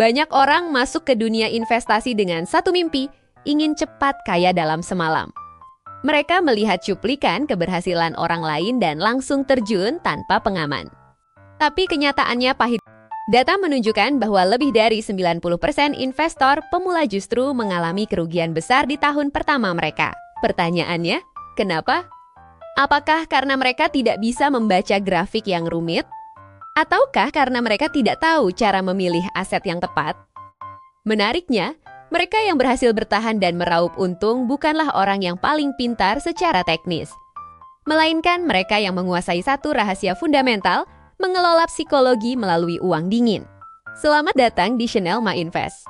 Banyak orang masuk ke dunia investasi dengan satu mimpi, ingin cepat kaya dalam semalam. Mereka melihat cuplikan keberhasilan orang lain dan langsung terjun tanpa pengaman. Tapi kenyataannya pahit. Data menunjukkan bahwa lebih dari 90% investor pemula justru mengalami kerugian besar di tahun pertama mereka. Pertanyaannya, kenapa? Apakah karena mereka tidak bisa membaca grafik yang rumit? Ataukah karena mereka tidak tahu cara memilih aset yang tepat? Menariknya, mereka yang berhasil bertahan dan meraup untung bukanlah orang yang paling pintar secara teknis, melainkan mereka yang menguasai satu rahasia fundamental, mengelola psikologi melalui uang dingin. Selamat datang di channel MaInvest.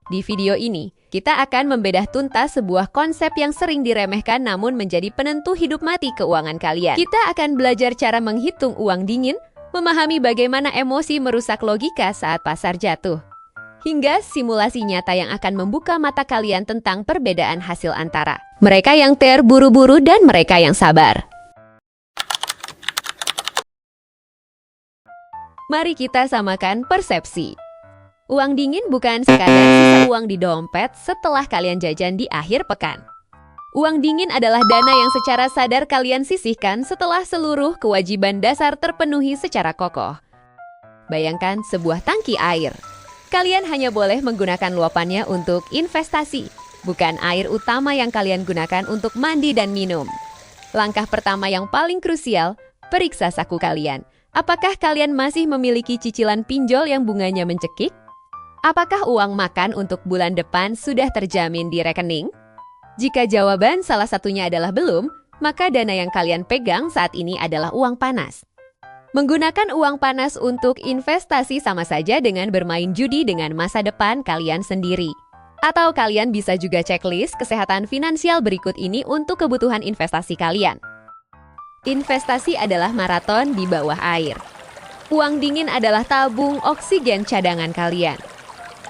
Di video ini, kita akan membedah tuntas sebuah konsep yang sering diremehkan namun menjadi penentu hidup mati keuangan kalian. Kita akan belajar cara menghitung uang dingin, memahami bagaimana emosi merusak logika saat pasar jatuh, hingga simulasi nyata yang akan membuka mata kalian tentang perbedaan hasil antara mereka yang terburu-buru dan mereka yang sabar. Mari kita samakan persepsi. Uang dingin bukan sekadar sisa uang di dompet setelah kalian jajan di akhir pekan. Uang dingin adalah dana yang secara sadar kalian sisihkan setelah seluruh kewajiban dasar terpenuhi secara kokoh. Bayangkan sebuah tangki air. Kalian hanya boleh menggunakan luapannya untuk investasi, bukan air utama yang kalian gunakan untuk mandi dan minum. Langkah pertama yang paling krusial, periksa saku kalian. Apakah kalian masih memiliki cicilan pinjol yang bunganya mencekik? Apakah uang makan untuk bulan depan sudah terjamin di rekening? Jika jawaban salah satunya adalah belum, maka dana yang kalian pegang saat ini adalah uang panas. Menggunakan uang panas untuk investasi sama saja dengan bermain judi dengan masa depan kalian sendiri. Atau kalian bisa juga checklist kesehatan finansial berikut ini untuk kebutuhan investasi kalian. Investasi adalah maraton di bawah air. Uang dingin adalah tabung oksigen cadangan kalian.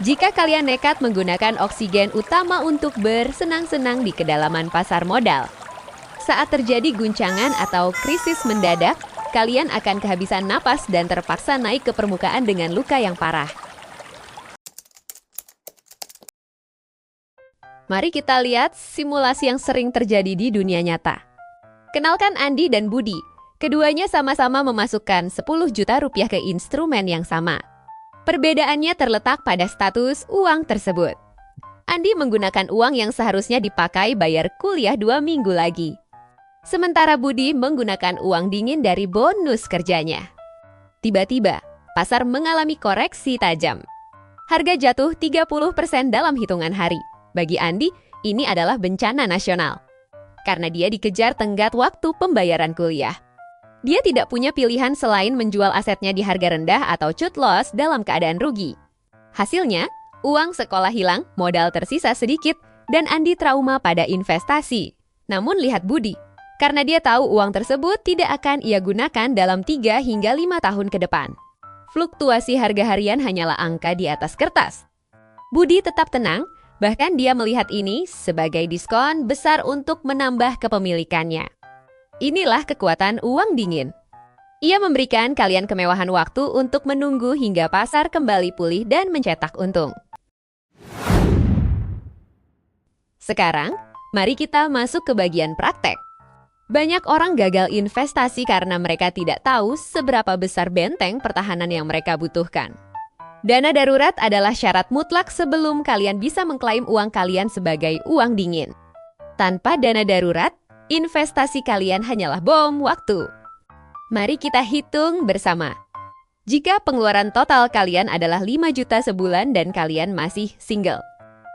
Jika kalian nekat menggunakan oksigen utama untuk bersenang-senang di kedalaman pasar modal, saat terjadi guncangan atau krisis mendadak, kalian akan kehabisan napas dan terpaksa naik ke permukaan dengan luka yang parah. Mari kita lihat simulasi yang sering terjadi di dunia nyata. Kenalkan Andi dan Budi. Keduanya sama-sama memasukkan 10 juta rupiah ke instrumen yang sama. Perbedaannya terletak pada status uang tersebut. Andi menggunakan uang yang seharusnya dipakai bayar kuliah 2 minggu lagi. Sementara Budi menggunakan uang dingin dari bonus kerjanya. Tiba-tiba, pasar mengalami koreksi tajam. Harga jatuh 30% dalam hitungan hari. Bagi Andi, ini adalah bencana nasional. Karena dia dikejar tenggat waktu pembayaran kuliah. Dia tidak punya pilihan selain menjual asetnya di harga rendah atau cut loss dalam keadaan rugi. Hasilnya, uang sekolah hilang, modal tersisa sedikit, dan Andi trauma pada investasi. Namun lihat Budi, karena dia tahu uang tersebut tidak akan ia gunakan dalam 3 hingga 5 tahun ke depan. Fluktuasi harga harian hanyalah angka di atas kertas. Budi tetap tenang, bahkan dia melihat ini sebagai diskon besar untuk menambah kepemilikannya. Inilah kekuatan uang dingin. Ia memberikan kalian kemewahan waktu untuk menunggu hingga pasar kembali pulih dan mencetak untung. Sekarang, mari kita masuk ke bagian praktek. Banyak orang gagal investasi karena mereka tidak tahu seberapa besar benteng pertahanan yang mereka butuhkan. Dana darurat adalah syarat mutlak sebelum kalian bisa mengklaim uang kalian sebagai uang dingin. Tanpa dana darurat, investasi kalian hanyalah bom waktu. Mari kita hitung bersama. Jika pengeluaran total kalian adalah 5 juta sebulan dan kalian masih single,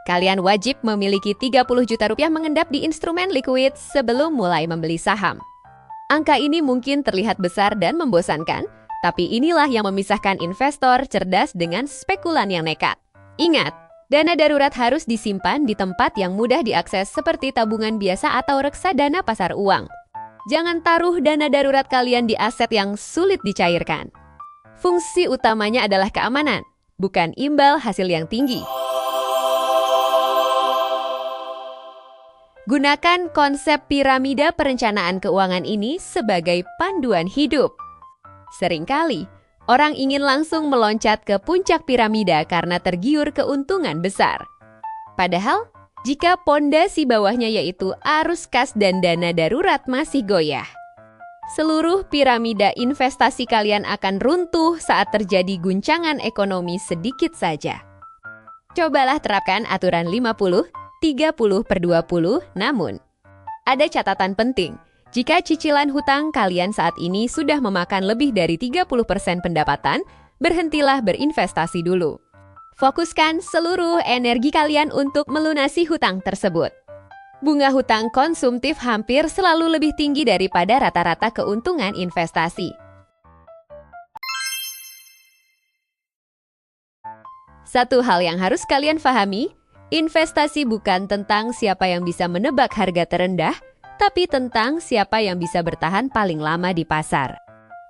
kalian wajib memiliki 30 juta rupiah mengendap di instrumen likuid sebelum mulai membeli saham. Angka ini mungkin terlihat besar dan membosankan, tapi inilah yang memisahkan investor cerdas dengan spekulan yang nekat. Ingat, dana darurat harus disimpan di tempat yang mudah diakses seperti tabungan biasa atau reksadana pasar uang. Jangan taruh dana darurat kalian di aset yang sulit dicairkan. Fungsi utamanya adalah keamanan, bukan imbal hasil yang tinggi. Gunakan konsep piramida perencanaan keuangan ini sebagai panduan hidup. Seringkali, Orang ingin langsung meloncat ke puncak piramida karena tergiur keuntungan besar. Padahal, jika pondasi bawahnya yaitu arus kas dan dana darurat masih goyah, seluruh piramida investasi kalian akan runtuh saat terjadi guncangan ekonomi sedikit saja. Cobalah terapkan aturan 50, 30/20, namun ada catatan penting. Jika cicilan hutang kalian saat ini sudah memakan lebih dari 30% pendapatan, berhentilah berinvestasi dulu. Fokuskan seluruh energi kalian untuk melunasi hutang tersebut. Bunga hutang konsumtif hampir selalu lebih tinggi daripada rata-rata keuntungan investasi. Satu hal yang harus kalian pahami, investasi bukan tentang siapa yang bisa menebak harga terendah, tapi tentang siapa yang bisa bertahan paling lama di pasar.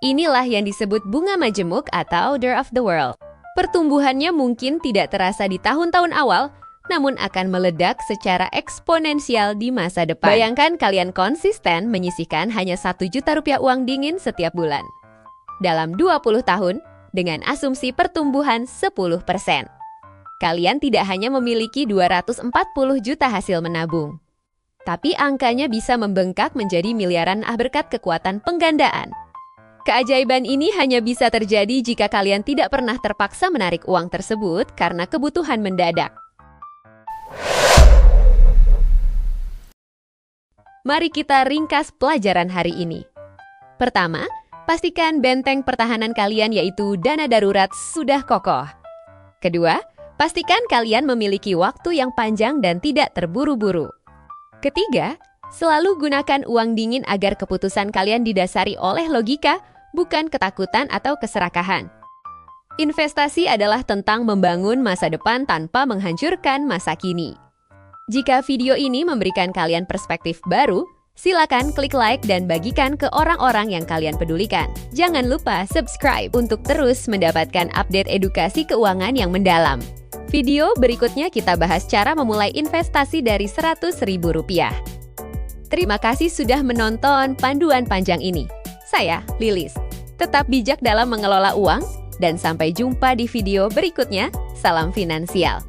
Inilah yang disebut bunga majemuk atau order of the world. Pertumbuhannya mungkin tidak terasa di tahun-tahun awal, namun akan meledak secara eksponensial di masa depan. Bayangkan kalian konsisten menyisihkan hanya 1 juta rupiah uang dingin setiap bulan. Dalam 20 tahun, dengan asumsi pertumbuhan 10%. Kalian tidak hanya memiliki 240 juta hasil menabung, tapi angkanya bisa membengkak menjadi miliaran berkat kekuatan penggandaan. Keajaiban ini hanya bisa terjadi jika kalian tidak pernah terpaksa menarik uang tersebut karena kebutuhan mendadak. Mari kita ringkas pelajaran hari ini. Pertama, pastikan benteng pertahanan kalian yaitu dana darurat sudah kokoh. Kedua, pastikan kalian memiliki waktu yang panjang dan tidak terburu-buru. Ketiga, selalu gunakan uang dingin agar keputusan kalian didasari oleh logika, bukan ketakutan atau keserakahan. Investasi adalah tentang membangun masa depan tanpa menghancurkan masa kini. Jika video ini memberikan kalian perspektif baru, silakan klik like dan bagikan ke orang-orang yang kalian pedulikan. Jangan lupa subscribe untuk terus mendapatkan update edukasi keuangan yang mendalam. Video berikutnya kita bahas cara memulai investasi dari Rp100.000. Terima kasih sudah menonton panduan panjang ini. Saya Lilis. Tetap bijak dalam mengelola uang dan sampai jumpa di video berikutnya. Salam finansial.